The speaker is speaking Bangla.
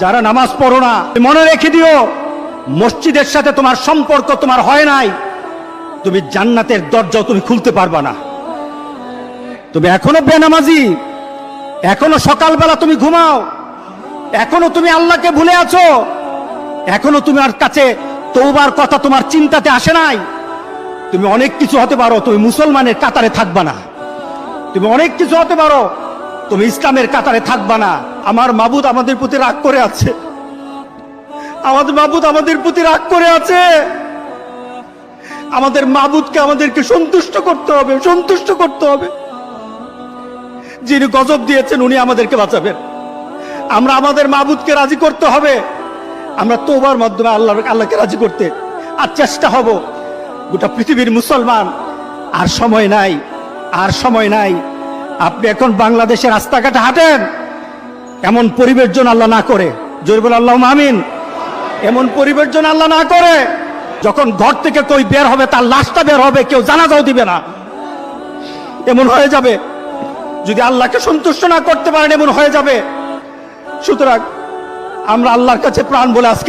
যারা নামাজ পড়ো না, মনে রেখে দিও, মসজিদের সাথে তোমার সম্পর্ক তোমার হয় নাই, তুমি জান্নাতের দরজাও তুমি খুলতে পারবা না। তুমি এখনো বেনামাজি, এখনো সকালবেলা তুমি ঘুমাও, এখনো তুমি আল্লাহকে ভুলে আছো, এখনো তোমার কাছে তওবার কথা তোমার চিন্তাতে আসে নাই। তুমি অনেক কিছু হতে পারো, তুমি মুসলমানের কাতারে থাকবা না। তুমি অনেক কিছু হতে পারো, তুমি ইসলামের কাতারে থাকবা না। আমার মাবুদ আমাদের প্রতি রাগ করে আছে, আমাদের মাবুদ আমাদের প্রতি রাগ করে আছে। আমাদের মাবুদকে আমাদেরকে সন্তুষ্ট করতে হবে, সন্তুষ্ট করতে হবে। যিনি গজব দিয়েছেন উনি আমাদেরকে বাঁচাবেন। আমরা আমাদের মাবুদকে রাজি করতে হবে। আমরা তওবার মাধ্যমে আল্লাহকে রাজি করতে আর চেষ্টা হব। গোটা পৃথিবীর মুসলমান, আর সময় নাই, আর সময় নাই। আপনি এখন বাংলাদেশের রাস্তাঘাটে হাঁটেন, এমন পরিবেশ যেন আল্লাহ না করে, জোরে বলে আল্লাহুম্মা আমিন। এমন পরিবেশ যেন আল্লাহ না করে, যখন ঘর থেকে কই বের হবে তার লাশটা বের হবে, কেউ জানাজাও দিবে না, এমন হয়ে যাবে। যদি আল্লাহকে সন্তুষ্ট না করতে পারেন এমন হয়ে যাবে। সুতরাং আমরা আল্লাহর কাছে প্রাণ বলে আজকে